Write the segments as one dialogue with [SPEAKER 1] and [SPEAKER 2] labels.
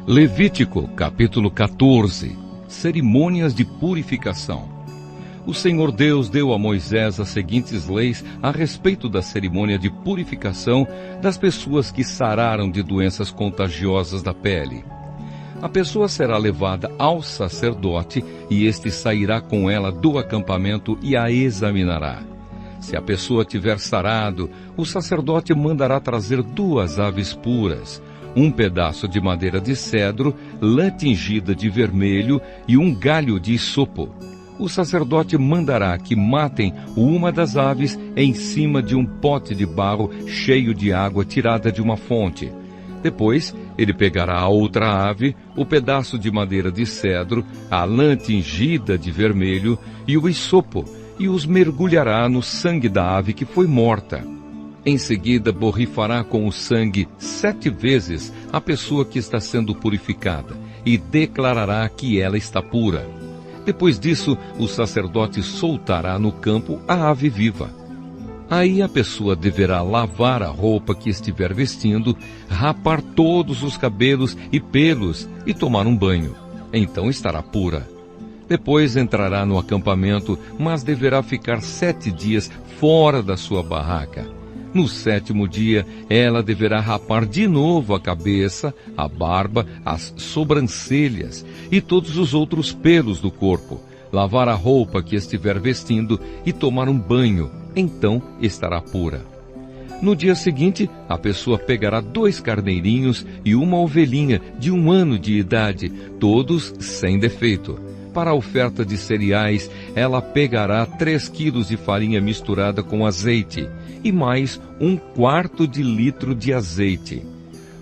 [SPEAKER 1] Levítico, capítulo 14. Cerimônias de purificação. O Senhor Deus deu a Moisés as seguintes leis a respeito da cerimônia de purificação das pessoas que sararam de doenças contagiosas da pele. A pessoa será levada ao sacerdote e este sairá com ela do acampamento e a examinará. Se a pessoa tiver sarado, o sacerdote mandará trazer 2 aves puras, um pedaço de madeira de cedro, lã tingida de vermelho e um galho de isopo. O sacerdote mandará que matem uma das aves em cima de um pote de barro cheio de água tirada de uma fonte. Depois, ele pegará a outra ave, o pedaço de madeira de cedro, a lã tingida de vermelho e o isopo, e os mergulhará no sangue da ave que foi morta. Em seguida, borrifará com o sangue 7 vezes a pessoa que está sendo purificada e declarará que ela está pura. Depois disso, o sacerdote soltará no campo a ave viva. Aí a pessoa deverá lavar a roupa que estiver vestindo, rapar todos os cabelos e pelos e tomar um banho. Então estará pura. Depois entrará no acampamento, mas deverá ficar 7 dias fora da sua barraca. No 7º dia, ela deverá rapar de novo a cabeça, a barba, as sobrancelhas e todos os outros pelos do corpo, lavar a roupa que estiver vestindo e tomar um banho, então estará pura. No dia seguinte, a pessoa pegará 2 carneirinhos e uma ovelhinha de 1 ano de idade, todos sem defeito. Para a oferta de cereais, ela pegará 3 quilos de farinha misturada com azeite e mais 1/4 de litro de azeite.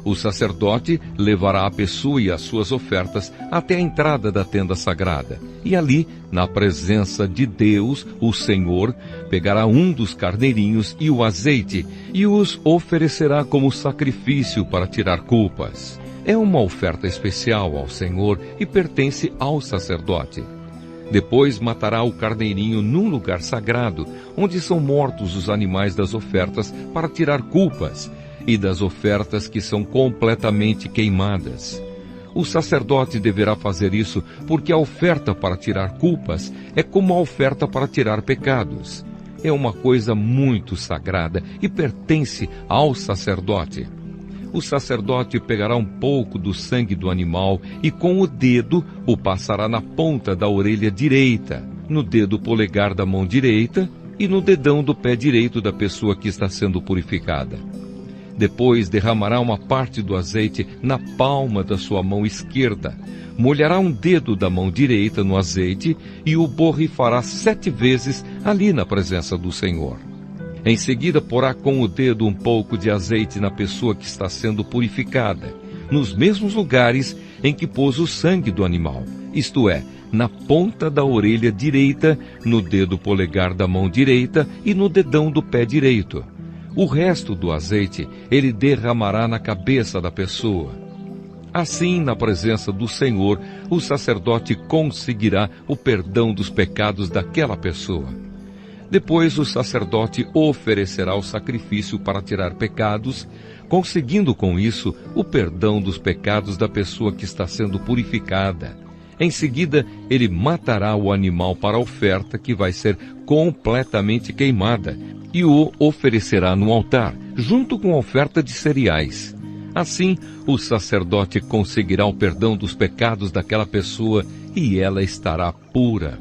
[SPEAKER 1] O sacerdote levará a pessoa e as suas ofertas até a entrada da tenda sagrada. E ali, na presença de Deus, o Senhor, pegará um dos carneirinhos e o azeite e os oferecerá como sacrifício para tirar culpas. É uma oferta especial ao Senhor e pertence ao sacerdote. Depois matará o carneirinho num lugar sagrado, onde são mortos os animais das ofertas para tirar culpas, e das ofertas que são completamente queimadas. O sacerdote deverá fazer isso porque a oferta para tirar culpas é como a oferta para tirar pecados. É uma coisa muito sagrada e pertence ao sacerdote. O sacerdote pegará um pouco do sangue do animal e com o dedo o passará na ponta da orelha direita, no dedo polegar da mão direita e no dedão do pé direito da pessoa que está sendo purificada. Depois derramará uma parte do azeite na palma da sua mão esquerda, molhará um dedo da mão direita no azeite e o borrifará 7 vezes ali na presença do Senhor. Em seguida, porá com o dedo um pouco de azeite na pessoa que está sendo purificada, nos mesmos lugares em que pôs o sangue do animal, isto é, na ponta da orelha direita, no dedo polegar da mão direita e no dedão do pé direito. O resto do azeite ele derramará na cabeça da pessoa. Assim, na presença do Senhor, o sacerdote conseguirá o perdão dos pecados daquela pessoa. Depois o sacerdote oferecerá o sacrifício para tirar pecados, conseguindo com isso o perdão dos pecados da pessoa que está sendo purificada. Em seguida, ele matará o animal para a oferta que vai ser completamente queimada e o oferecerá no altar, junto com a oferta de cereais. Assim, o sacerdote conseguirá o perdão dos pecados daquela pessoa e ela estará pura.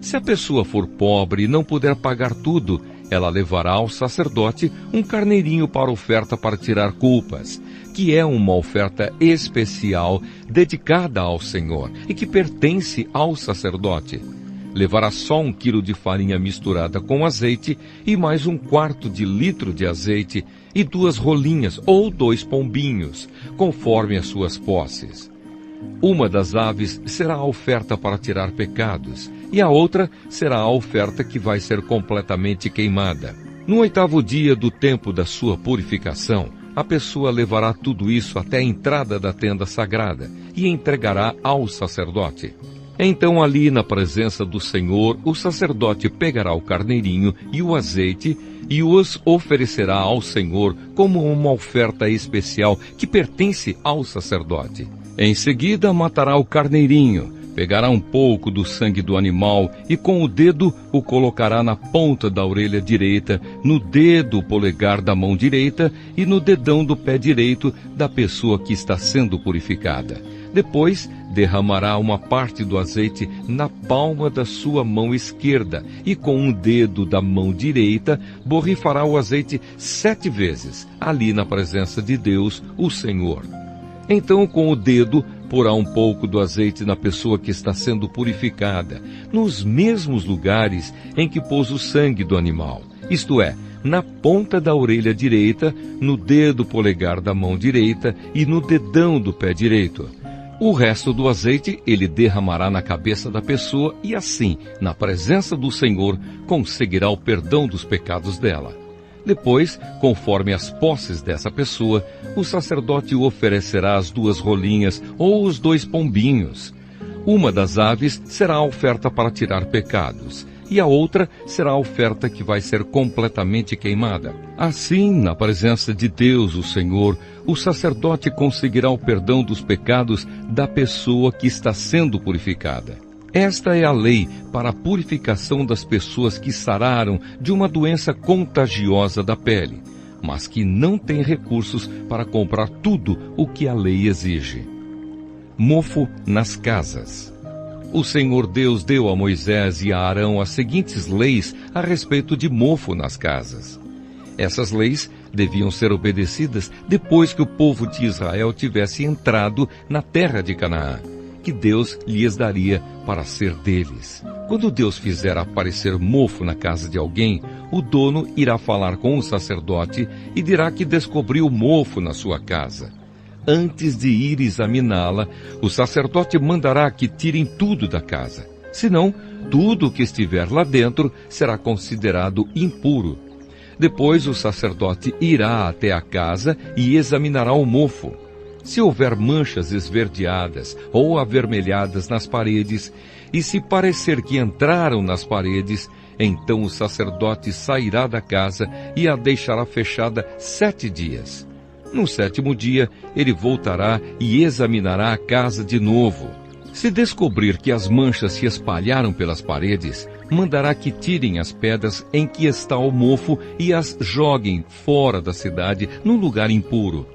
[SPEAKER 1] Se a pessoa for pobre e não puder pagar tudo, ela levará ao sacerdote um carneirinho para oferta para tirar culpas, que é uma oferta especial dedicada ao Senhor e que pertence ao sacerdote. Levará só 1 quilo de farinha misturada com azeite e mais 1/4 de litro de azeite e 2 rolinhas ou 2 pombinhos, conforme as suas posses. Uma das aves será a oferta para tirar pecados, e a outra será a oferta que vai ser completamente queimada. No 8º dia do tempo da sua purificação, a pessoa levará tudo isso até a entrada da tenda sagrada e entregará ao sacerdote. Então ali na presença do Senhor, o sacerdote pegará o carneirinho e o azeite e os oferecerá ao Senhor como uma oferta especial que pertence ao sacerdote. Em seguida matará o carneirinho, pegará um pouco do sangue do animal e com o dedo o colocará na ponta da orelha direita, no dedo polegar da mão direita e no dedão do pé direito da pessoa que está sendo purificada. Depois, derramará uma parte do azeite na palma da sua mão esquerda e com um dedo da mão direita borrifará o azeite 7 vezes, ali na presença de Deus, o Senhor. Então, com o dedo, porá um pouco do azeite na pessoa que está sendo purificada, nos mesmos lugares em que pôs o sangue do animal, isto é, na ponta da orelha direita, no dedo polegar da mão direita e no dedão do pé direito. O resto do azeite ele derramará na cabeça da pessoa e assim, na presença do Senhor, conseguirá o perdão dos pecados dela. Depois, conforme as posses dessa pessoa, o sacerdote oferecerá as 2 rolinhas ou os 2 pombinhos. Uma das aves será a oferta para tirar pecados, e a outra será a oferta que vai ser completamente queimada. Assim, na presença de Deus, o Senhor, o sacerdote conseguirá o perdão dos pecados da pessoa que está sendo purificada. Esta é a lei para a purificação das pessoas que sararam de uma doença contagiosa da pele, mas que não têm recursos para comprar tudo o que a lei exige. Mofo nas casas. O Senhor Deus deu a Moisés e a Arão as seguintes leis a respeito de mofo nas casas. Essas leis deviam ser obedecidas depois que o povo de Israel tivesse entrado na terra de Canaã, que Deus lhes daria para ser deles. Quando Deus fizer aparecer mofo na casa de alguém, o dono irá falar com o sacerdote e dirá que descobriu mofo na sua casa. Antes de ir examiná-la, o sacerdote mandará que tirem tudo da casa. Senão, tudo o que estiver lá dentro será considerado impuro. Depois o sacerdote irá até a casa e examinará o mofo. Se houver manchas esverdeadas ou avermelhadas nas paredes, e se parecer que entraram nas paredes, então o sacerdote sairá da casa e a deixará fechada 7 dias. No 7º dia, ele voltará e examinará a casa de novo. Se descobrir que as manchas se espalharam pelas paredes, mandará que tirem as pedras em que está o mofo e as joguem fora da cidade, num lugar impuro.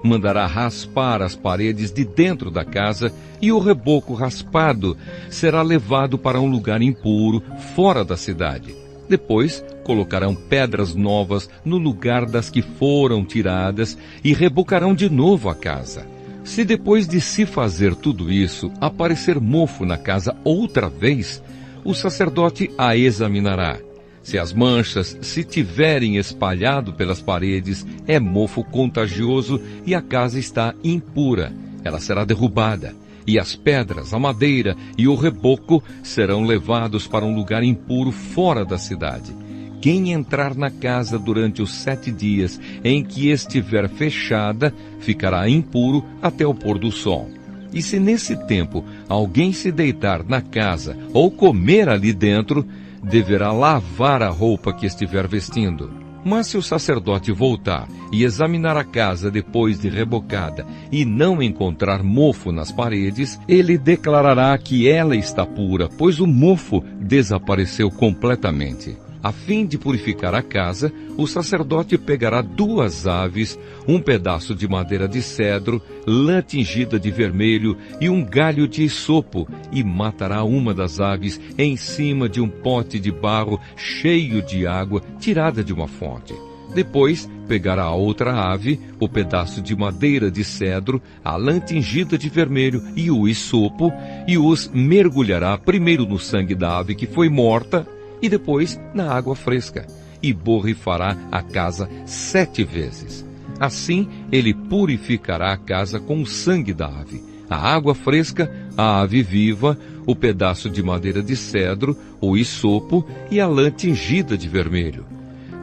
[SPEAKER 1] Mandará raspar as paredes de dentro da casa e o reboco raspado será levado para um lugar impuro, fora da cidade. Depois, colocarão pedras novas no lugar das que foram tiradas e rebocarão de novo a casa. Se depois de se fazer tudo isso, aparecer mofo na casa outra vez, o sacerdote a examinará. Se as manchas se tiverem espalhado pelas paredes, é mofo contagioso e a casa está impura. Ela será derrubada. E as pedras, a madeira e o reboco serão levados para um lugar impuro fora da cidade. Quem entrar na casa durante os 7 dias em que estiver fechada, ficará impuro até o pôr do sol. E se nesse tempo alguém se deitar na casa ou comer ali dentro, deverá lavar a roupa que estiver vestindo. Mas se o sacerdote voltar e examinar a casa depois de rebocada e não encontrar mofo nas paredes, ele declarará que ela está pura, pois o mofo desapareceu completamente. A fim de purificar a casa, o sacerdote pegará 2 aves, um pedaço de madeira de cedro, lã tingida de vermelho e um galho de hisopo, e matará uma das aves em cima de um pote de barro cheio de água tirada de uma fonte. Depois, pegará a outra ave, o pedaço de madeira de cedro, a lã tingida de vermelho e o hisopo, e os mergulhará primeiro no sangue da ave que foi morta, e depois na água fresca, e borrifará a casa 7 vezes. Assim, ele purificará a casa com o sangue da ave, a água fresca, a ave viva, o pedaço de madeira de cedro, o hisopo e a lã tingida de vermelho.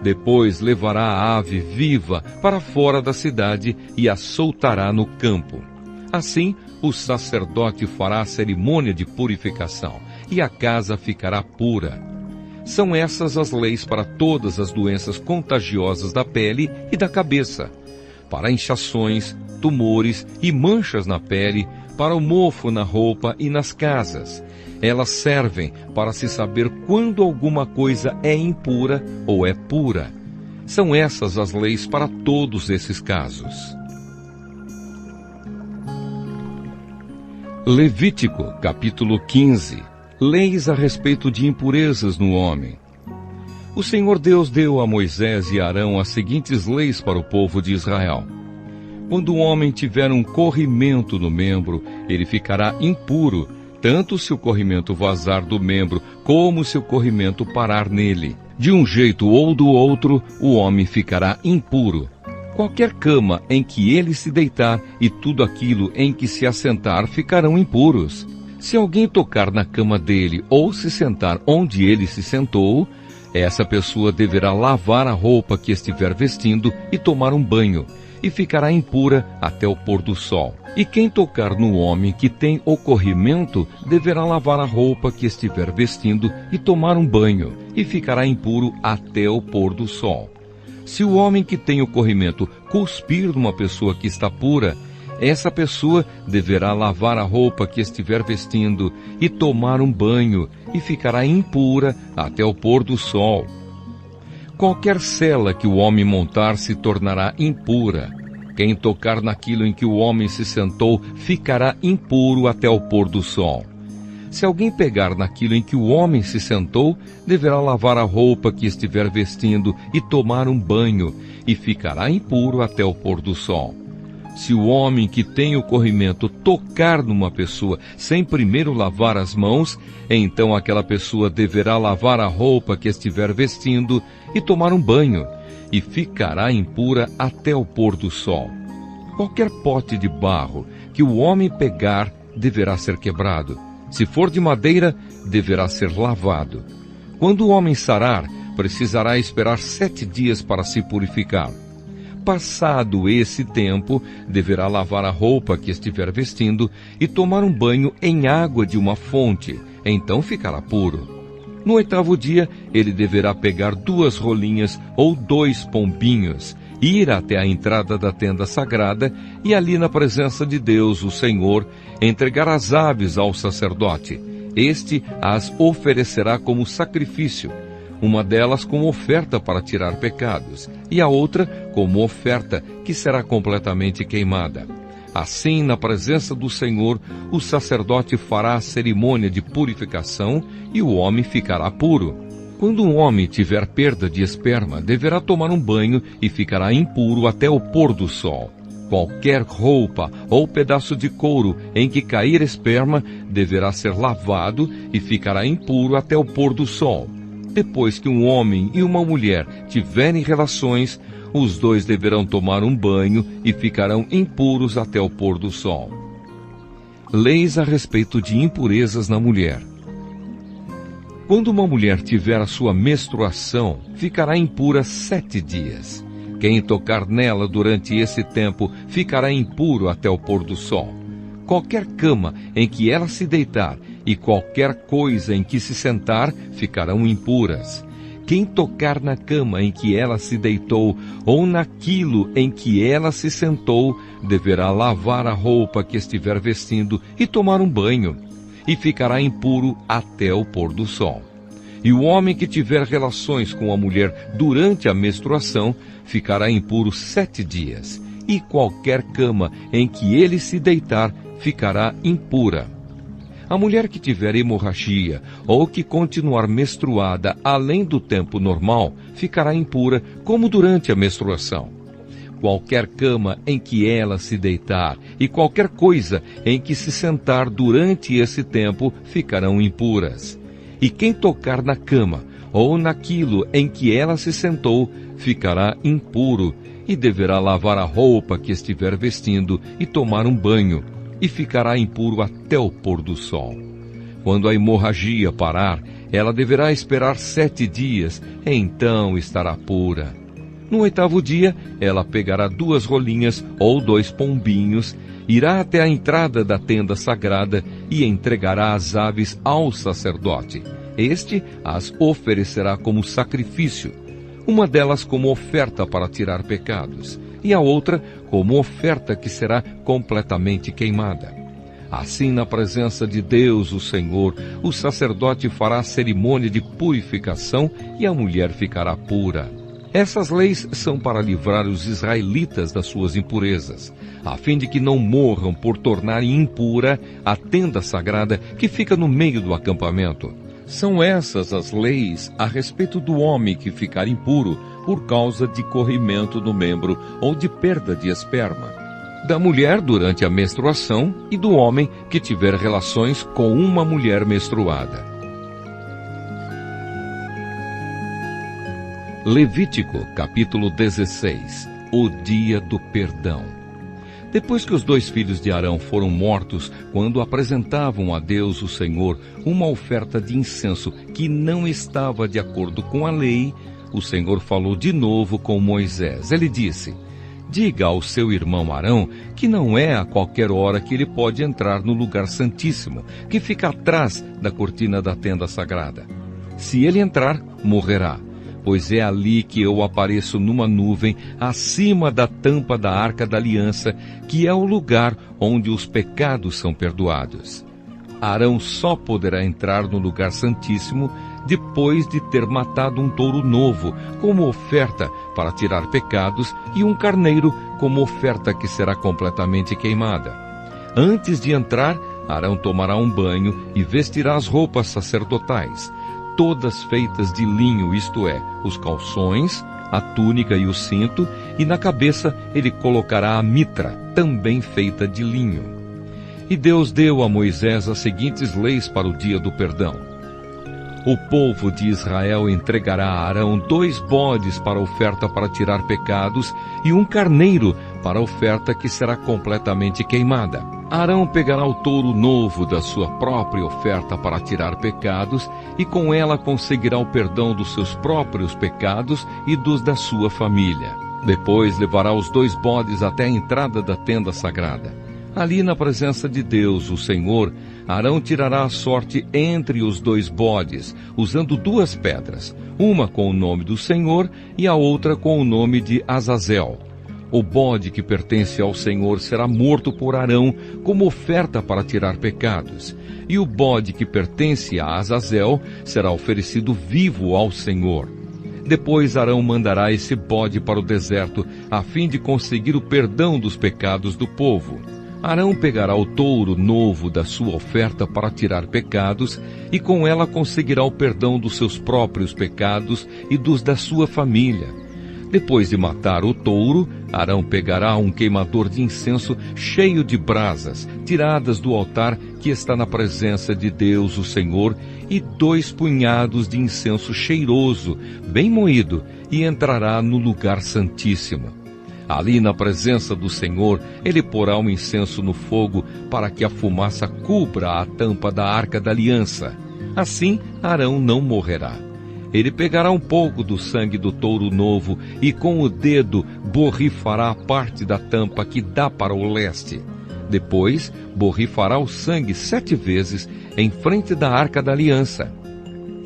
[SPEAKER 1] Depois levará a ave viva para fora da cidade e a soltará no campo. Assim, o sacerdote fará a cerimônia de purificação, e a casa ficará pura. São essas as leis para todas as doenças contagiosas da pele e da cabeça, para inchações, tumores e manchas na pele, para o mofo na roupa e nas casas. Elas servem para se saber quando alguma coisa é impura ou é pura. São essas as leis para todos esses casos. Levítico, capítulo 15. Leis a respeito de impurezas no homem. O Senhor Deus deu a Moisés e Arão as seguintes leis para o povo de Israel. Quando o homem tiver um corrimento no membro, ele ficará impuro, tanto se o corrimento vazar do membro, como se o corrimento parar nele. De um jeito ou do outro, o homem ficará impuro. Qualquer cama em que ele se deitar e tudo aquilo em que se assentar ficarão impuros. Se alguém tocar na cama dele ou se sentar onde ele se sentou, essa pessoa deverá lavar a roupa que estiver vestindo e tomar um banho, e ficará impura até o pôr do sol. E quem tocar no homem que tem o corrimento, deverá lavar a roupa que estiver vestindo e tomar um banho, e ficará impuro até o pôr do sol. Se o homem que tem o corrimento cuspir numa pessoa que está pura, essa pessoa deverá lavar a roupa que estiver vestindo e tomar um banho, e ficará impura até o pôr do sol. Qualquer sela que o homem montar se tornará impura. Quem tocar naquilo em que o homem se sentou ficará impuro até o pôr do sol. Se alguém pegar naquilo em que o homem se sentou, deverá lavar a roupa que estiver vestindo e tomar um banho, e ficará impuro até o pôr do sol. Se o homem que tem o corrimento tocar numa pessoa sem primeiro lavar as mãos, então aquela pessoa deverá lavar a roupa que estiver vestindo e tomar um banho, e ficará impura até o pôr do sol. Qualquer pote de barro que o homem pegar deverá ser quebrado. Se for de madeira, deverá ser lavado. Quando o homem sarar, precisará esperar 7 dias para se purificar. Passado esse tempo, deverá lavar a roupa que estiver vestindo e tomar um banho em água de uma fonte, então ficará puro. No 8º dia, ele deverá pegar 2 rolinhas ou 2 pombinhos, ir até a entrada da tenda sagrada e ali na presença de Deus, o Senhor, entregar as aves ao sacerdote. Este as oferecerá como sacrifício, uma delas como oferta para tirar pecados, e a outra como oferta que será completamente queimada. Assim, na presença do Senhor, o sacerdote fará a cerimônia de purificação e o homem ficará puro. Quando um homem tiver perda de esperma, deverá tomar um banho e ficará impuro até o pôr do sol. Qualquer roupa ou pedaço de couro em que cair esperma deverá ser lavado e ficará impuro até o pôr do sol. Depois que um homem e uma mulher tiverem relações, os dois deverão tomar um banho e ficarão impuros até o pôr do sol. Leis a respeito de impurezas na mulher. Quando uma mulher tiver a sua menstruação, ficará impura 7 dias. Quem tocar nela durante esse tempo ficará impuro até o pôr do sol. Qualquer cama em que ela se deitar e qualquer coisa em que se sentar ficarão impuras. Quem tocar na cama em que ela se deitou ou naquilo em que ela se sentou, deverá lavar a roupa que estiver vestindo e tomar um banho, e ficará impuro até o pôr do sol. E o homem que tiver relações com a mulher durante a menstruação ficará impuro 7 dias, e qualquer cama em que ele se deitar ficará impura. A mulher que tiver hemorragia ou que continuar menstruada além do tempo normal ficará impura, como durante a menstruação. Qualquer cama em que ela se deitar e qualquer coisa em que se sentar durante esse tempo ficarão impuras. E quem tocar na cama ou naquilo em que ela se sentou ficará impuro e deverá lavar a roupa que estiver vestindo e tomar um banho, e ficará impuro até o pôr do sol. Quando a hemorragia parar, ela deverá esperar 7 dias, então estará pura. No 8º dia, ela pegará 2 rolinhas ou 2 pombinhos, irá até a entrada da tenda sagrada e entregará as aves ao sacerdote. Este as oferecerá como sacrifício, uma delas como oferta para tirar pecados, e a outra como oferta que será completamente queimada. Assim, na presença de Deus, o Senhor, o sacerdote fará a cerimônia de purificação e a mulher ficará pura. Essas leis são para livrar os israelitas das suas impurezas, a fim de que não morram por tornarem impura a tenda sagrada que fica no meio do acampamento. São essas as leis a respeito do homem que ficar impuro por causa de corrimento do membro ou de perda de esperma, da mulher durante a menstruação e do homem que tiver relações com uma mulher menstruada. Levítico, capítulo 16. O dia do perdão. Depois que os 2 filhos de Arão foram mortos, quando apresentavam a Deus, o Senhor, uma oferta de incenso que não estava de acordo com a lei, o Senhor falou de novo com Moisés. Ele disse: diga ao seu irmão Arão que não é a qualquer hora que ele pode entrar no lugar santíssimo, que fica atrás da cortina da tenda sagrada. Se ele entrar, morrerá, pois é ali que eu apareço numa nuvem acima da tampa da Arca da Aliança, que é o lugar onde os pecados são perdoados. Arão só poderá entrar no lugar santíssimo depois de ter matado um touro novo como oferta para tirar pecados e um carneiro como oferta que será completamente queimada. Antes de entrar, Arão tomará um banho e vestirá as roupas sacerdotais, todas feitas de linho, isto é, os calções, a túnica e o cinto, e na cabeça ele colocará a mitra, também feita de linho. E Deus deu a Moisés as seguintes leis para o dia do perdão. O povo de Israel entregará a Arão 2 bodes para oferta para tirar pecados e um carneiro para oferta que será completamente queimada. Arão pegará o touro novo da sua própria oferta para tirar pecados e com ela conseguirá o perdão dos seus próprios pecados e dos da sua família. Depois levará os 2 bodes até a entrada da tenda sagrada. Ali na presença de Deus, o Senhor, Arão tirará a sorte entre os 2 bodes, usando 2 pedras, uma com o nome do Senhor e a outra com o nome de Azazel. O bode que pertence ao Senhor será morto por Arão como oferta para tirar pecados, e o bode que pertence a Azazel será oferecido vivo ao Senhor. Depois Arão mandará esse bode para o deserto, a fim de conseguir o perdão dos pecados do povo. Arão pegará o touro novo da sua oferta para tirar pecados, e com ela conseguirá o perdão dos seus próprios pecados e dos da sua família. Depois de matar o touro, Arão pegará um queimador de incenso cheio de brasas, tiradas do altar que está na presença de Deus, o Senhor, e 2 punhados de incenso cheiroso, bem moído, e entrará no lugar santíssimo. Ali na presença do Senhor, ele porá um incenso no fogo para que a fumaça cubra a tampa da Arca da Aliança. Assim, Arão não morrerá. Ele pegará um pouco do sangue do touro novo e com o dedo borrifará a parte da tampa que dá para o leste. Depois, borrifará o sangue 7 vezes em frente da Arca da Aliança.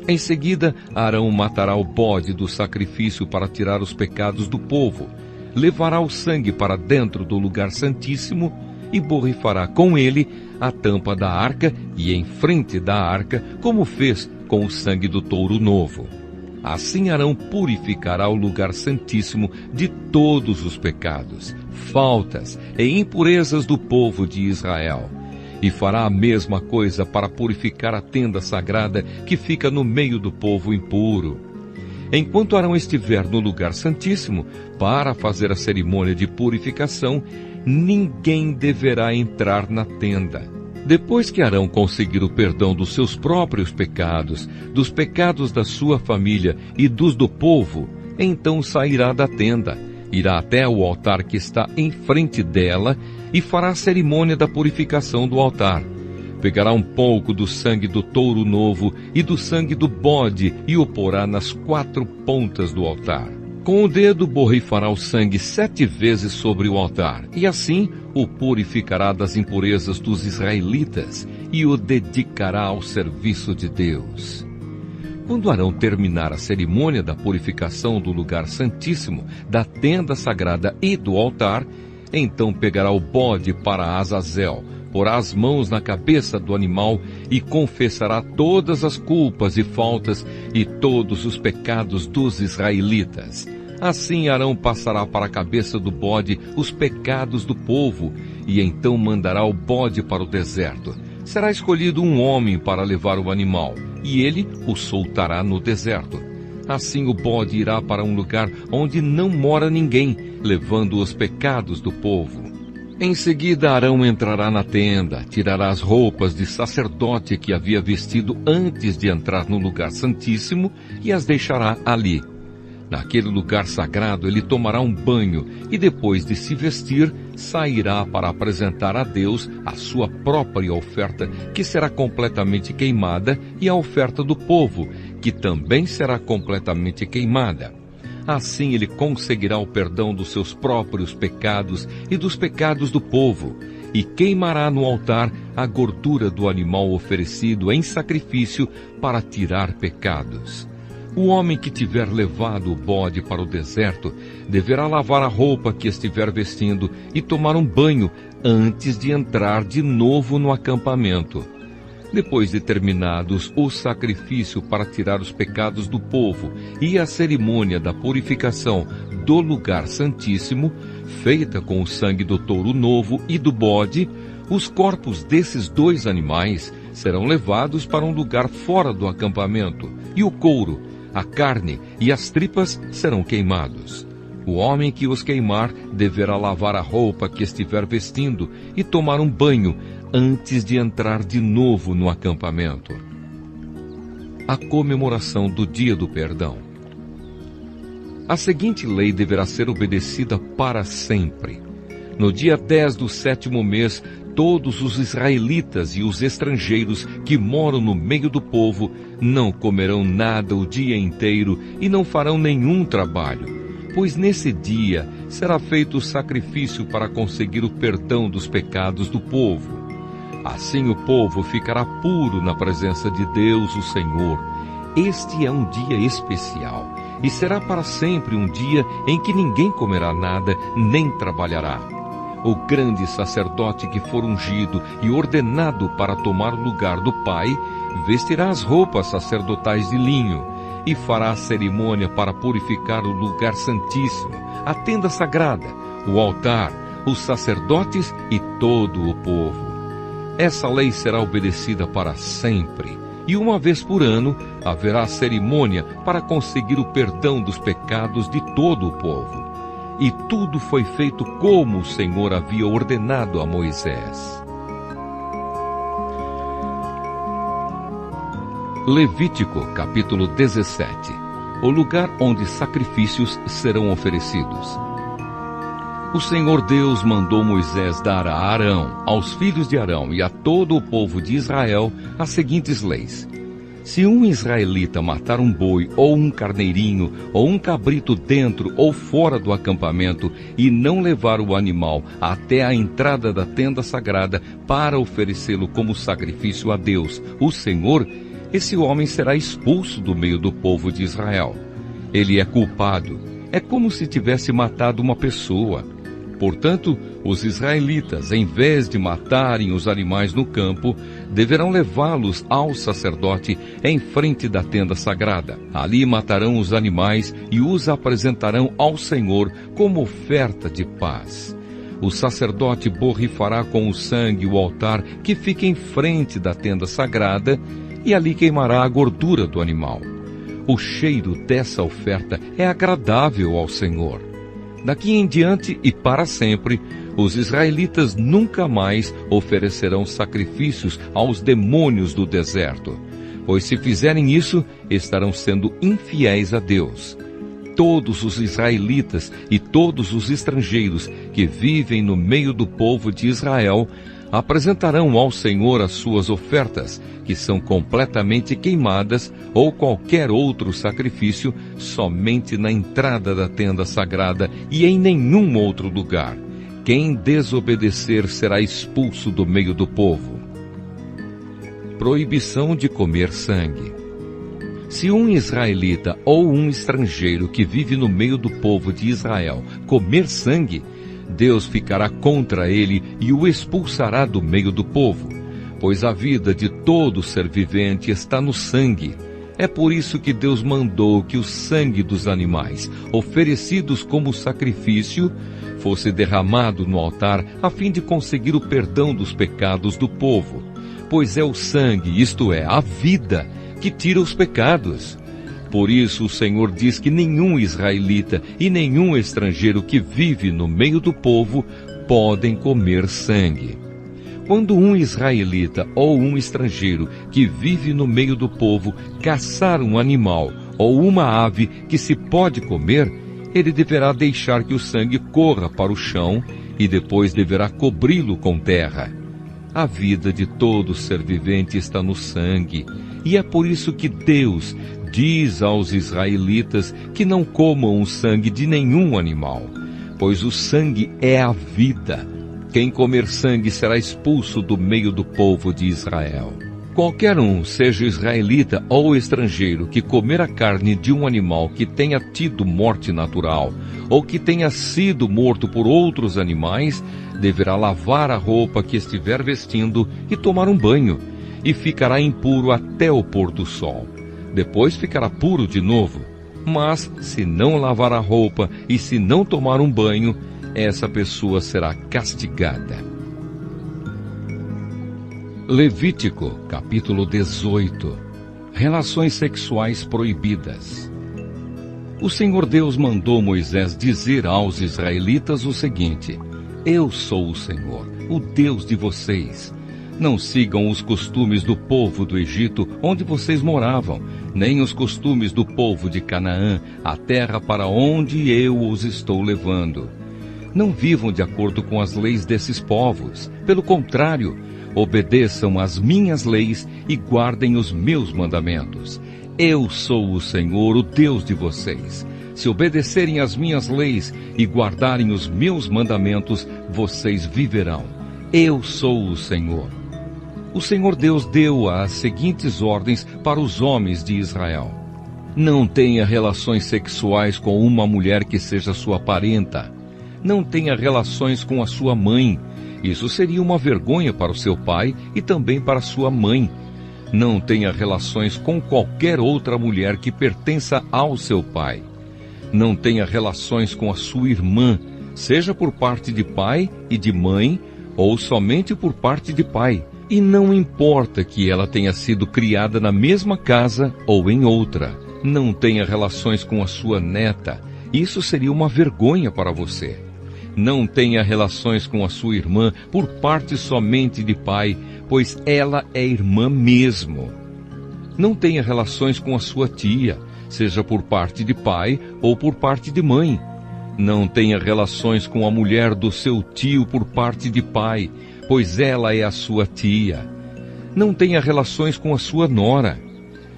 [SPEAKER 1] Em seguida, Arão matará o bode do sacrifício para tirar os pecados do povo. Levará o sangue para dentro do lugar santíssimo e borrifará com ele a tampa da arca e em frente da arca, como fez com o sangue do touro novo. Assim Arão purificará o lugar santíssimo de todos os pecados, faltas e impurezas do povo de Israel. E fará a mesma coisa para purificar a tenda sagrada que fica no meio do povo impuro. Enquanto Arão estiver no lugar santíssimo, para fazer a cerimônia de purificação, ninguém deverá entrar na tenda. Depois que Arão conseguir o perdão dos seus próprios pecados, dos pecados da sua família e dos do povo, então sairá da tenda, irá até o altar que está em frente dela e fará a cerimônia da purificação do altar. Pegará um pouco do sangue do touro novo e do sangue do bode e o porá nas 4 pontas do altar. Com o dedo borrifará o sangue 7 vezes sobre o altar, e assim o purificará das impurezas dos israelitas e o dedicará ao serviço de Deus. Quando Arão terminar a cerimônia da purificação do lugar santíssimo, da tenda sagrada e do altar, então pegará o bode para Azazel, porá as mãos na cabeça do animal e confessará todas as culpas e faltas e todos os pecados dos israelitas. Assim Arão passará para a cabeça do bode os pecados do povo, e então mandará o bode para o deserto. Será escolhido um homem para levar o animal, e ele o soltará no deserto. Assim o bode irá para um lugar onde não mora ninguém, levando os pecados do povo. Em seguida Arão entrará na tenda, tirará as roupas de sacerdote que havia vestido antes de entrar no lugar santíssimo e as deixará ali. Naquele lugar sagrado ele tomará um banho e depois de se vestir, sairá para apresentar a Deus a sua própria oferta, que será completamente queimada, e a oferta do povo, que também será completamente queimada. Assim ele conseguirá o perdão dos seus próprios pecados e dos pecados do povo, e queimará no altar a gordura do animal oferecido em sacrifício para tirar pecados. O homem que tiver levado o bode para o deserto deverá lavar a roupa que estiver vestindo e tomar um banho antes de entrar de novo no acampamento. Depois de terminados o sacrifício para tirar os pecados do povo e a cerimônia da purificação do lugar santíssimo, feita com o sangue do touro novo e do bode, os corpos desses dois animais serão levados para um lugar fora do acampamento, e o couro, a carne e as tripas serão queimados. O homem que os queimar deverá lavar a roupa que estiver vestindo e tomar um banho antes de entrar de novo no acampamento. A comemoração do Dia do Perdão. A seguinte lei deverá ser obedecida para sempre. No dia 10 do 7º mês, todos os israelitas e os estrangeiros que moram no meio do povo não comerão nada o dia inteiro e não farão nenhum trabalho, pois nesse dia será feito o sacrifício para conseguir o perdão dos pecados do povo. Assim o povo ficará puro na presença de Deus, o Senhor. Este é um dia especial, e será para sempre um dia em que ninguém comerá nada, nem trabalhará. O grande sacerdote que for ungido e ordenado para tomar o lugar do Pai, vestirá as roupas sacerdotais de linho, e fará a cerimônia para purificar o lugar santíssimo, a tenda sagrada, o altar, os sacerdotes e todo o povo. Essa lei será obedecida para sempre, e uma vez por ano haverá cerimônia para conseguir o perdão dos pecados de todo o povo. E tudo foi feito como o Senhor havia ordenado a Moisés. Levítico, capítulo 17. O lugar onde sacrifícios serão oferecidos. O Senhor Deus mandou Moisés dar a Arão, aos filhos de Arão e a todo o povo de Israel as seguintes leis. Se um israelita matar um boi ou um carneirinho ou um cabrito dentro ou fora do acampamento e não levar o animal até a entrada da tenda sagrada para oferecê-lo como sacrifício a Deus, o Senhor, esse homem será expulso do meio do povo de Israel. Ele é culpado. É como se tivesse matado uma pessoa. Portanto, os israelitas, em vez de matarem os animais no campo, deverão levá-los ao sacerdote em frente da tenda sagrada. Ali matarão os animais e os apresentarão ao Senhor como oferta de paz. O sacerdote borrifará com o sangue o altar que fica em frente da tenda sagrada e ali queimará a gordura do animal. O cheiro dessa oferta é agradável ao Senhor. Daqui em diante e para sempre, os israelitas nunca mais oferecerão sacrifícios aos demônios do deserto, pois se fizerem isso, estarão sendo infiéis a Deus. Todos os israelitas e todos os estrangeiros que vivem no meio do povo de Israel apresentarão ao Senhor as suas ofertas, que são completamente queimadas, ou qualquer outro sacrifício, somente na entrada da tenda sagrada e em nenhum outro lugar. Quem desobedecer será expulso do meio do povo. Proibição de comer sangue. Se um israelita ou um estrangeiro que vive no meio do povo de Israel comer sangue, Deus ficará contra ele e o expulsará do meio do povo, pois a vida de todo ser vivente está no sangue. É por isso que Deus mandou que o sangue dos animais, oferecidos como sacrifício, fosse derramado no altar a fim de conseguir o perdão dos pecados do povo. Pois é o sangue, isto é, a vida, que tira os pecados. Por isso o Senhor diz que nenhum israelita e nenhum estrangeiro que vive no meio do povo podem comer sangue. Quando um israelita ou um estrangeiro que vive no meio do povo caçar um animal ou uma ave que se pode comer, ele deverá deixar que o sangue corra para o chão e depois deverá cobri-lo com terra. A vida de todo ser vivente está no sangue, e é por isso que Deus diz aos israelitas que não comam o sangue de nenhum animal, pois o sangue é a vida. Quem comer sangue será expulso do meio do povo de Israel. Qualquer um, seja israelita ou estrangeiro, que comer a carne de um animal que tenha tido morte natural, ou que tenha sido morto por outros animais, deverá lavar a roupa que estiver vestindo e tomar um banho, e ficará impuro até o pôr do sol. Depois ficará puro de novo. Mas, se não lavar a roupa e se não tomar um banho, essa pessoa será castigada. Levítico, capítulo 18. Relações sexuais proibidas. O Senhor Deus mandou Moisés dizer aos israelitas o seguinte: Eu sou o Senhor, o Deus de vocês. Não sigam os costumes do povo do Egito, onde vocês moravam, nem os costumes do povo de Canaã, a terra para onde eu os estou levando. Não vivam de acordo com as leis desses povos. Pelo contrário, obedeçam às minhas leis e guardem os meus mandamentos. Eu sou o Senhor, o Deus de vocês. Se obedecerem às minhas leis e guardarem os meus mandamentos, vocês viverão. Eu sou o Senhor. O Senhor Deus deu as seguintes ordens para os homens de Israel: Não tenha relações sexuais com uma mulher que seja sua parenta. Não tenha relações com a sua mãe. Isso seria uma vergonha para o seu pai e também para sua mãe. Não tenha relações com qualquer outra mulher que pertença ao seu pai. Não tenha relações com a sua irmã, seja por parte de pai e de mãe, ou somente por parte de pai. E não importa que ela tenha sido criada na mesma casa ou em outra. Não tenha relações com a sua neta. Isso seria uma vergonha para você. Não tenha relações com a sua irmã por parte somente de pai, pois ela é irmã mesmo. Não tenha relações com a sua tia, seja por parte de pai ou por parte de mãe. Não tenha relações com a mulher do seu tio por parte de pai, pois ela é a sua tia. Não tenha relações com a sua nora.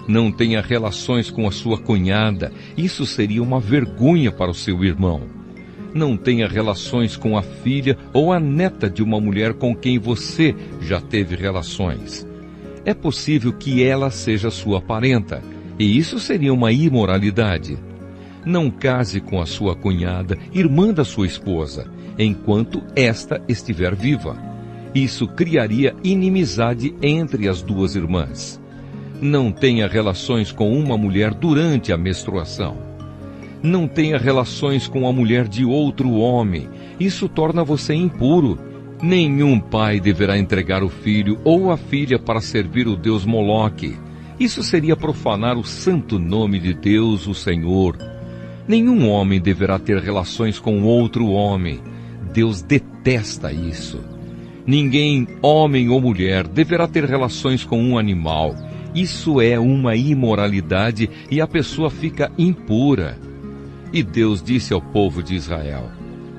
[SPEAKER 1] Não tenha relações com a sua cunhada. Isso seria uma vergonha para o seu irmão. Não tenha relações com a filha ou a neta de uma mulher com quem você já teve relações. É possível que ela seja sua parenta, e isso seria uma imoralidade. Não case com a sua cunhada, irmã da sua esposa, enquanto esta estiver viva. Isso criaria inimizade entre as duas irmãs. Não tenha relações com uma mulher durante a menstruação. Não tenha relações com a mulher de outro homem. Isso torna você impuro. Nenhum pai deverá entregar o filho ou a filha para servir o deus Moloque. Isso seria profanar o santo nome de Deus, o Senhor. Nenhum homem deverá ter relações com outro homem. Deus detesta isso. Ninguém, homem ou mulher, deverá ter relações com um animal. Isso é uma imoralidade e a pessoa fica impura. E Deus disse ao povo de Israel: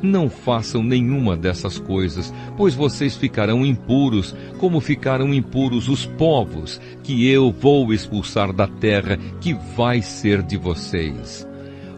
[SPEAKER 1] Não façam nenhuma dessas coisas, pois vocês ficarão impuros, como ficaram impuros os povos que eu vou expulsar da terra que vai ser de vocês.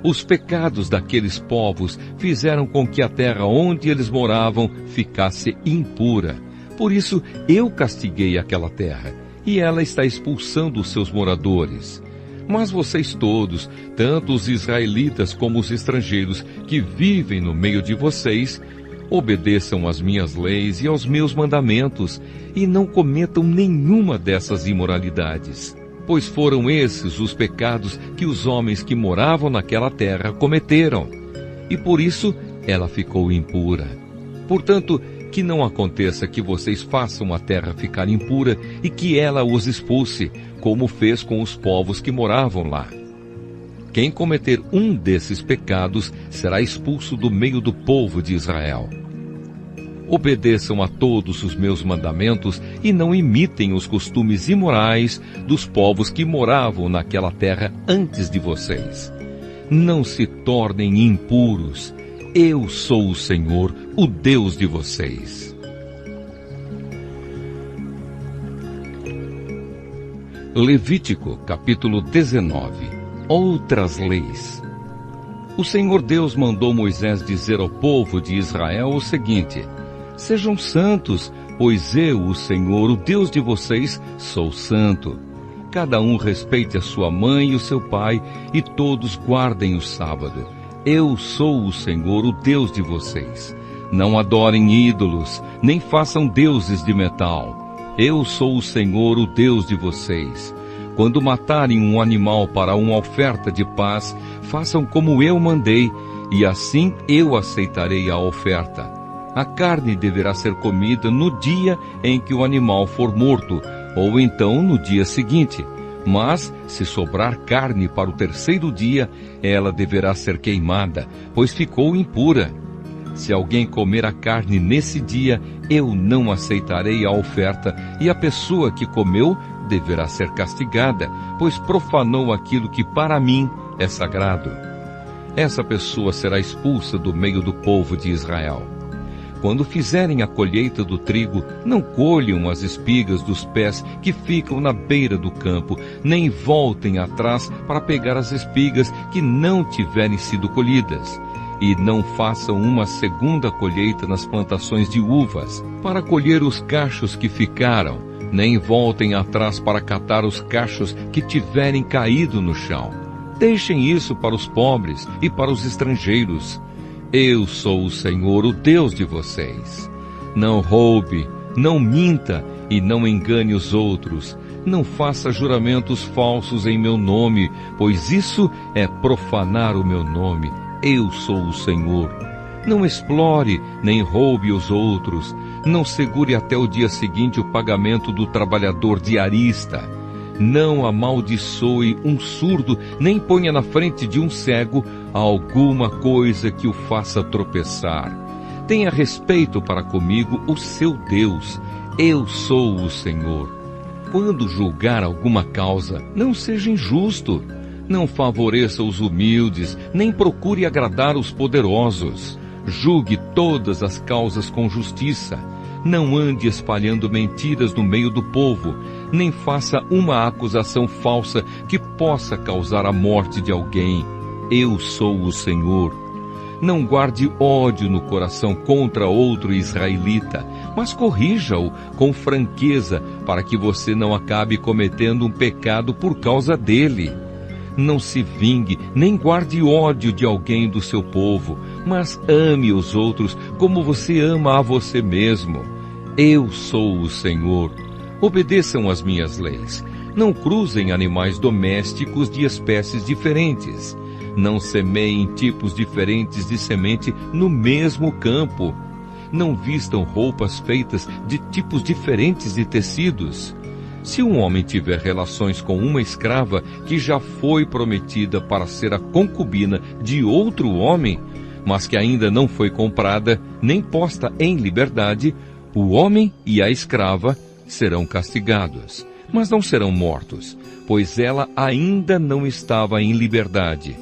[SPEAKER 1] Os pecados daqueles povos fizeram com que a terra onde eles moravam ficasse impura. Por isso eu castiguei aquela terra, e ela está expulsando os seus moradores. Mas vocês todos, tanto os israelitas como os estrangeiros que vivem no meio de vocês, obedeçam às minhas leis e aos meus mandamentos, e não cometam nenhuma dessas imoralidades. Pois foram esses os pecados que os homens que moravam naquela terra cometeram, e por isso ela ficou impura. Portanto, que não aconteça que vocês façam a terra ficar impura e que ela os expulse, como fez com os povos que moravam lá. Quem cometer um desses pecados será expulso do meio do povo de Israel. Obedeçam a todos os meus mandamentos e não imitem os costumes imorais dos povos que moravam naquela terra antes de vocês. Não se tornem impuros. Eu sou o Senhor, o Deus de vocês. Levítico, capítulo 19. Outras leis. O Senhor Deus mandou Moisés dizer ao povo de Israel o seguinte: sejam santos, pois eu, o Senhor, o Deus de vocês, sou santo. Cada um respeite a sua mãe e o seu pai, e todos guardem o sábado. Eu sou o Senhor, o Deus de vocês. Não adorem ídolos, nem façam deuses de metal. Eu sou o Senhor, o Deus de vocês. Quando matarem um animal para uma oferta de paz, façam como eu mandei, e assim eu aceitarei a oferta. A carne deverá ser comida no dia em que o animal for morto, ou então no dia seguinte. Mas, se sobrar carne para o terceiro dia, ela deverá ser queimada, pois ficou impura. Se alguém comer a carne nesse dia, eu não aceitarei a oferta, e a pessoa que comeu deverá ser castigada, pois profanou aquilo que para mim é sagrado. Essa pessoa será expulsa do meio do povo de Israel. Quando fizerem a colheita do trigo, não colham as espigas dos pés que ficam na beira do campo, nem voltem atrás para pegar as espigas que não tiverem sido colhidas. E não façam uma segunda colheita nas plantações de uvas, para colher os cachos que ficaram, nem voltem atrás para catar os cachos que tiverem caído no chão. Deixem isso para os pobres e para os estrangeiros. Eu sou o Senhor, o Deus de vocês. Não roube, não minta e não engane os outros. Não faça juramentos falsos em meu nome, pois isso é profanar o meu nome. Eu sou o Senhor. Não explore, nem roube os outros. Não segure até o dia seguinte o pagamento do trabalhador diarista. Não amaldiçoe um surdo, nem ponha na frente de um cego alguma coisa que o faça tropeçar. Tenha respeito para comigo, o seu Deus. Eu sou o Senhor. Quando julgar alguma causa, não seja injusto. Não favoreça os humildes, nem procure agradar os poderosos. Julgue todas as causas com justiça. Não ande espalhando mentiras no meio do povo, nem faça uma acusação falsa que possa causar a morte de alguém. Eu sou o Senhor. Não guarde ódio no coração contra outro israelita, mas corrija-o com franqueza, para que você não acabe cometendo um pecado por causa dele. Não se vingue, nem guarde ódio de alguém do seu povo, mas ame os outros como você ama a você mesmo. Eu sou o Senhor. Obedeçam às minhas leis. Não cruzem animais domésticos de espécies diferentes. Não semeiem tipos diferentes de semente no mesmo campo. Não vistam roupas feitas de tipos diferentes de tecidos. Se um homem tiver relações com uma escrava que já foi prometida para ser a concubina de outro homem, mas que ainda não foi comprada nem posta em liberdade, o homem e a escrava serão castigados, mas não serão mortos, pois ela ainda não estava em liberdade.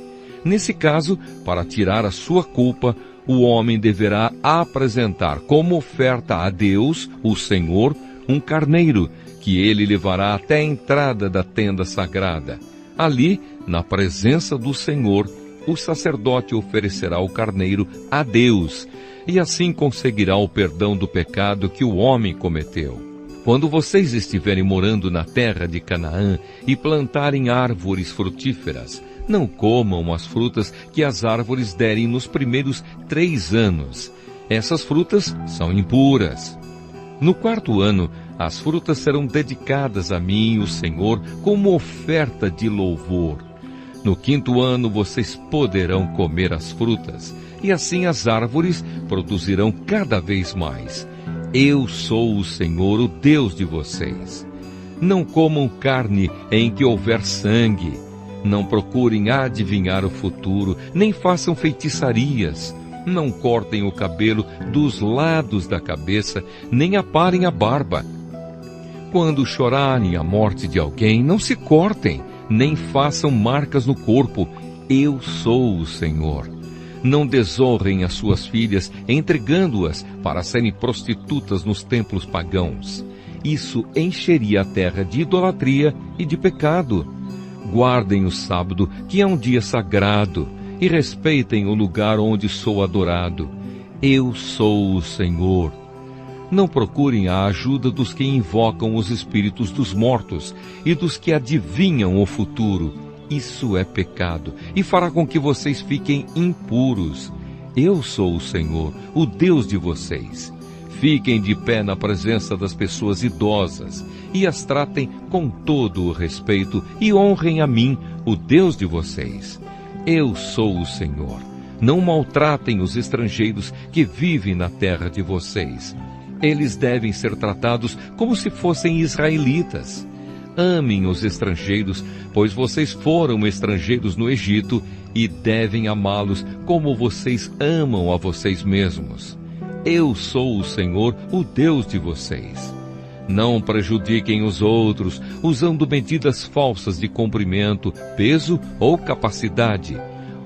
[SPEAKER 1] Nesse caso, para tirar a sua culpa, o homem deverá apresentar como oferta a Deus, o Senhor, um carneiro, que ele levará até a entrada da tenda sagrada. Ali, na presença do Senhor, o sacerdote oferecerá o carneiro a Deus, e assim conseguirá o perdão do pecado que o homem cometeu. Quando vocês estiverem morando na terra de Canaã e plantarem árvores frutíferas, não comam as frutas que as árvores derem nos primeiros 3 anos. Essas frutas são impuras. No 4º ano, as frutas serão dedicadas a mim, o Senhor, como oferta de louvor. No 5º ano, vocês poderão comer as frutas, e assim as árvores produzirão cada vez mais. Eu sou o Senhor, o Deus de vocês. Não comam carne em que houver sangue. Não procurem adivinhar o futuro, nem façam feitiçarias. Não cortem o cabelo dos lados da cabeça, nem aparem a barba. Quando chorarem a morte de alguém, não se cortem, nem façam marcas no corpo. Eu sou o Senhor. Não desonrem as suas filhas, entregando-as para serem prostitutas nos templos pagãos. Isso encheria a terra de idolatria e de pecado. Guardem o sábado, que é um dia sagrado, e respeitem o lugar onde sou adorado. Eu sou o Senhor. Não procurem a ajuda dos que invocam os espíritos dos mortos e dos que adivinham o futuro. Isso é pecado e fará com que vocês fiquem impuros. Eu sou o Senhor, o Deus de vocês. Fiquem de pé na presença das pessoas idosas e as tratem com todo o respeito e honrem a mim, o Deus de vocês. Eu sou o Senhor. Não maltratem os estrangeiros que vivem na terra de vocês. Eles devem ser tratados como se fossem israelitas. Amem os estrangeiros, pois vocês foram estrangeiros no Egito e devem amá-los como vocês amam a vocês mesmos. Eu sou o Senhor, o Deus de vocês. Não prejudiquem os outros, usando medidas falsas de comprimento, peso ou capacidade.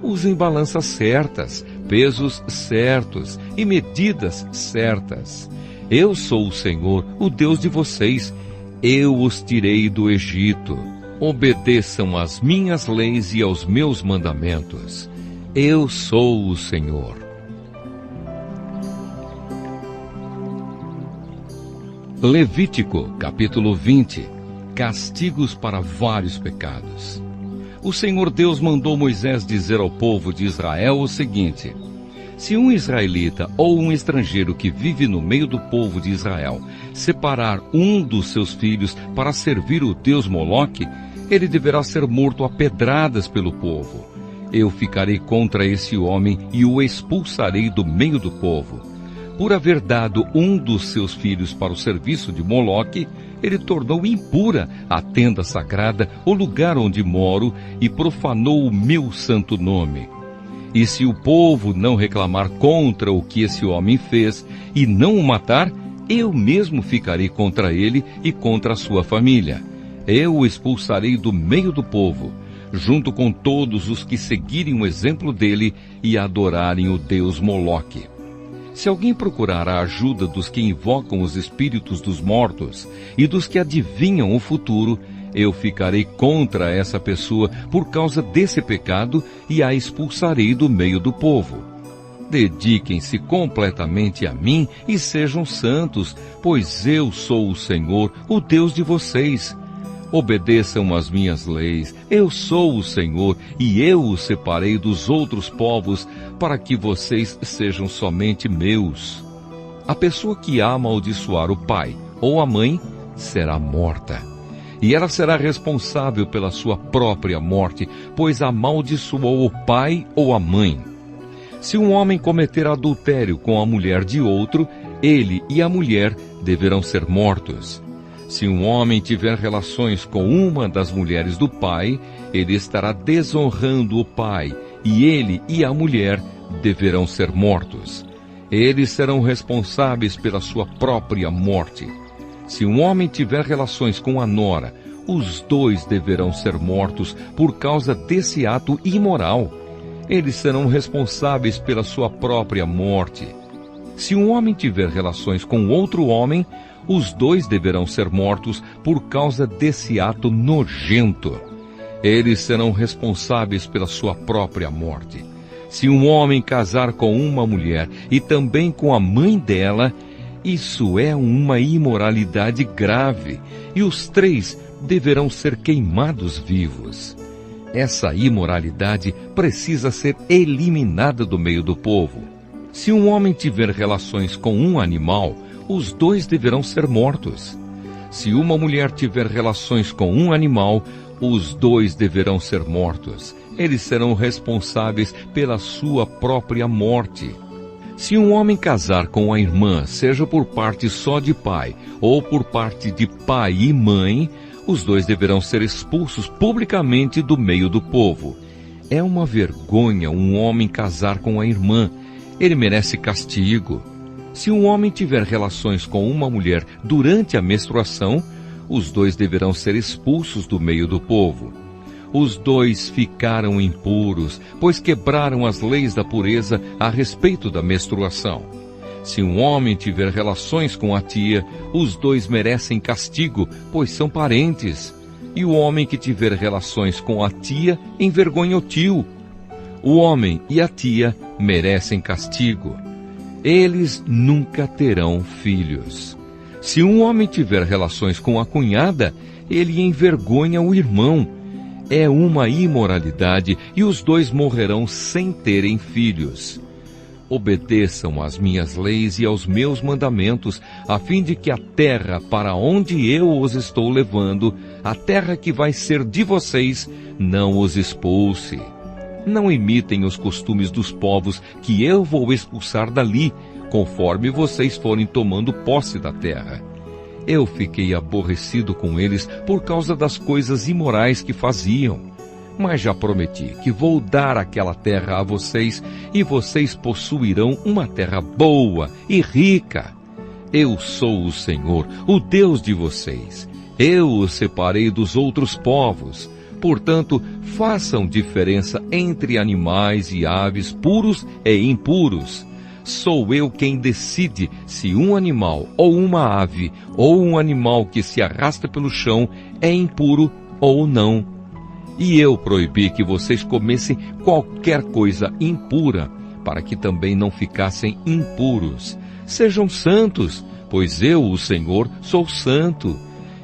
[SPEAKER 1] Usem balanças certas, pesos certos e medidas certas. Eu sou o Senhor, o Deus de vocês. Eu os tirei do Egito. Obedeçam às minhas leis e aos meus mandamentos. Eu sou o Senhor. Levítico, capítulo 20. Castigos para vários pecados. O Senhor Deus mandou Moisés dizer ao povo de Israel o seguinte: se um israelita ou um estrangeiro que vive no meio do povo de Israel separar um dos seus filhos para servir o deus Moloque, ele deverá ser morto a pedradas pelo povo. Eu ficarei contra esse homem e o expulsarei do meio do povo. Por haver dado um dos seus filhos para o serviço de Moloque, ele tornou impura a tenda sagrada, o lugar onde moro, e profanou o meu santo nome. E se o povo não reclamar contra o que esse homem fez e não o matar, eu mesmo ficarei contra ele e contra a sua família. Eu o expulsarei do meio do povo, junto com todos os que seguirem o exemplo dele e adorarem o deus Moloque. Se alguém procurar a ajuda dos que invocam os espíritos dos mortos e dos que adivinham o futuro, eu ficarei contra essa pessoa por causa desse pecado e a expulsarei do meio do povo. Dediquem-se completamente a mim e sejam santos, pois eu sou o Senhor, o Deus de vocês. Obedeçam às minhas leis. Eu sou o Senhor e eu os separei dos outros povos para que vocês sejam somente meus. A pessoa que amaldiçoar o pai ou a mãe será morta. E ela será responsável pela sua própria morte, pois amaldiçoou o pai ou a mãe. Se um homem cometer adultério com a mulher de outro, ele e a mulher deverão ser mortos. Se um homem tiver relações com uma das mulheres do pai, ele estará desonrando o pai, e ele e a mulher deverão ser mortos. Eles serão responsáveis pela sua própria morte. Se um homem tiver relações com a nora, os dois deverão ser mortos por causa desse ato imoral. Eles serão responsáveis pela sua própria morte. Se um homem tiver relações com outro homem, os dois deverão ser mortos por causa desse ato nojento. Eles serão responsáveis pela sua própria morte. Se um homem casar com uma mulher e também com a mãe dela, Isso é uma imoralidade grave, e os 3 deverão ser queimados vivos. Essa imoralidade precisa ser eliminada do meio do povo. Se um homem tiver relações com um animal, os 2 deverão ser mortos. Se uma mulher tiver relações com um animal, os 2 deverão ser mortos. Eles serão responsáveis pela sua própria morte. Se um homem casar com a irmã, seja por parte só de pai ou por parte de pai e mãe, os 2 deverão ser expulsos publicamente do meio do povo. É uma vergonha um homem casar com a irmã. Ele merece castigo. Se um homem tiver relações com uma mulher durante a menstruação, os 2 deverão ser expulsos do meio do povo. Os 2 ficaram impuros, pois quebraram as leis da pureza a respeito da menstruação. Se um homem tiver relações com a tia, os 2 merecem castigo, pois são parentes. E o homem que tiver relações com a tia envergonha o tio. O homem e a tia merecem castigo. Eles nunca terão filhos. Se um homem tiver relações com a cunhada, ele envergonha o irmão. É uma imoralidade e os 2 morrerão sem terem filhos. Obedeçam às minhas leis e aos meus mandamentos, a fim de que a terra para onde eu os estou levando, a terra que vai ser de vocês, não os expulse. Não imitem os costumes dos povos que eu vou expulsar dali, conforme vocês forem tomando posse da terra. Eu fiquei aborrecido com eles por causa das coisas imorais que faziam. Mas já prometi que vou dar aquela terra a vocês, e vocês possuirão uma terra boa e rica. Eu sou o Senhor, o Deus de vocês. Eu os separei dos outros povos. Portanto, façam diferença entre animais e aves puros e impuros. Sou eu quem decide se um animal ou uma ave ou um animal que se arrasta pelo chão é impuro ou não. E eu proibi que vocês comessem qualquer coisa impura, para que também não ficassem impuros. Sejam santos, pois eu, o Senhor, sou santo.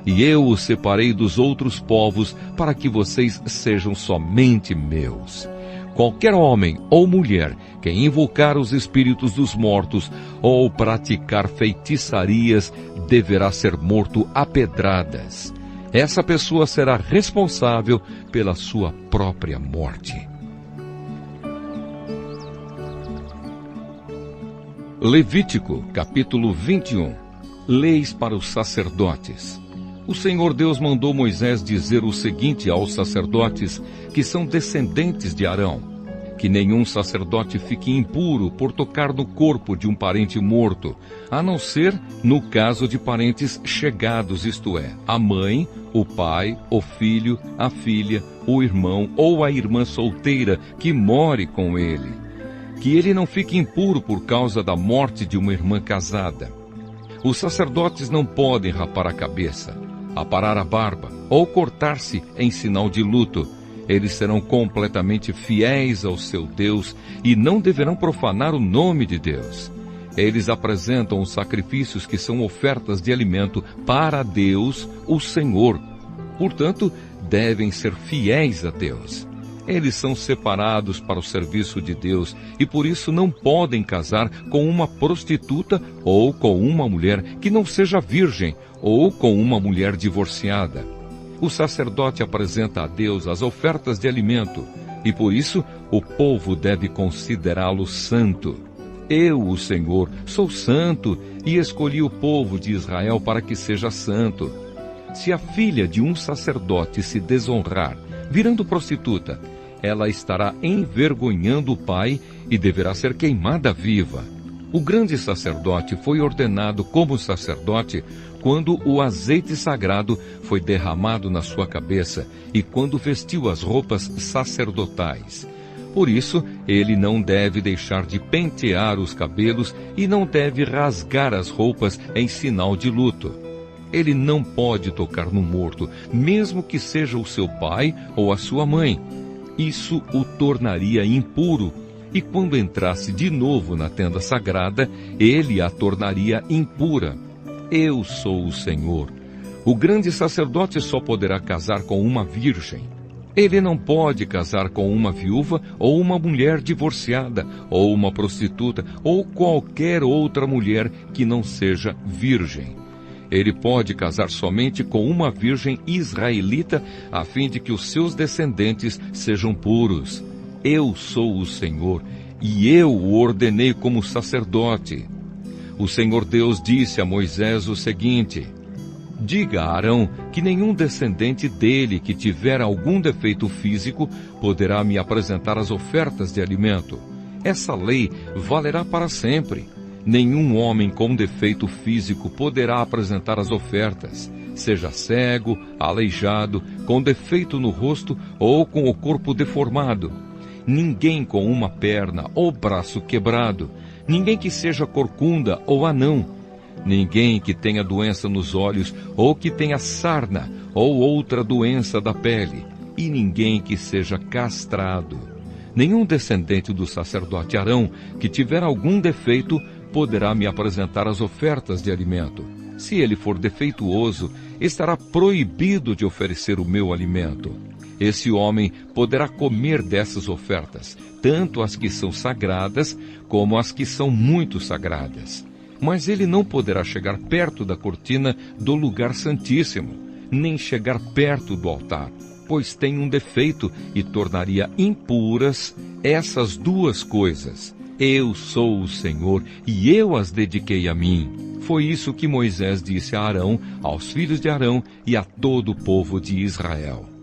[SPEAKER 1] E eu os separei dos outros povos, para que vocês sejam somente meus. Qualquer homem ou mulher que invocar os espíritos dos mortos ou praticar feitiçarias deverá ser morto a pedradas. Essa pessoa será responsável pela sua própria morte. Levítico, capítulo 21. Leis para os sacerdotes. O Senhor Deus mandou Moisés dizer o seguinte aos sacerdotes que são descendentes de Arão: que nenhum sacerdote fique impuro por tocar no corpo de um parente morto, a não ser no caso de parentes chegados, isto é, a mãe, o pai, o filho, a filha, o irmão ou a irmã solteira que more com ele. Que ele não fique impuro por causa da morte de uma irmã casada. Os sacerdotes não podem rapar a cabeça, aparar a barba ou cortar-se em sinal de luto. Eles serão completamente fiéis ao seu Deus e não deverão profanar o nome de Deus. Eles apresentam os sacrifícios que são ofertas de alimento para Deus, o Senhor. Portanto, devem ser fiéis a Deus. Eles são separados para o serviço de Deus e por isso não podem casar com uma prostituta ou com uma mulher que não seja virgem ou com uma mulher divorciada. O sacerdote apresenta a Deus as ofertas de alimento e por isso o povo deve considerá-lo santo. Eu, o Senhor, sou santo e escolhi o povo de Israel para que seja santo. Se a filha de um sacerdote se desonrar, virando prostituta, ela estará envergonhando o pai e deverá ser queimada viva. O grande sacerdote foi ordenado como sacerdote quando o azeite sagrado foi derramado na sua cabeça e quando vestiu as roupas sacerdotais. Por isso, ele não deve deixar de pentear os cabelos e não deve rasgar as roupas em sinal de luto. Ele não pode tocar no morto, mesmo que seja o seu pai ou a sua mãe. Isso o tornaria impuro. e quando entrasse de novo na tenda sagrada, ele a tornaria impura. Eu sou o Senhor. O grande sacerdote só poderá casar com uma virgem. Ele não pode casar com uma viúva ou uma mulher divorciada, ou uma prostituta, ou qualquer outra mulher que não seja virgem. Ele pode casar somente com uma virgem israelita, a fim de que os seus descendentes sejam puros. Eu sou o Senhor, e eu o ordenei como sacerdote. O Senhor Deus disse a Moisés o seguinte: diga a Arão que nenhum descendente dele que tiver algum defeito físico poderá me apresentar as ofertas de alimento. Essa lei valerá para sempre. Nenhum homem com defeito físico poderá apresentar as ofertas, seja cego, aleijado, com defeito no rosto ou com o corpo deformado. Ninguém com uma perna ou braço quebrado, ninguém que seja corcunda ou anão, ninguém que tenha doença nos olhos, ou que tenha sarna, ou outra doença da pele, e ninguém que seja castrado. Nenhum descendente do sacerdote Arão que tiver algum defeito poderá me apresentar as ofertas de alimento. Se ele for defeituoso, estará proibido de oferecer o meu alimento. Esse homem poderá comer dessas ofertas, tanto as que são sagradas, como as que são muito sagradas. Mas ele não poderá chegar perto da cortina do lugar santíssimo, nem chegar perto do altar, pois tem um defeito e tornaria impuras essas duas coisas. Eu sou o Senhor e eu as dediquei a mim. Foi isso que Moisés disse a Arão, aos filhos de Arão e a todo o povo de Israel.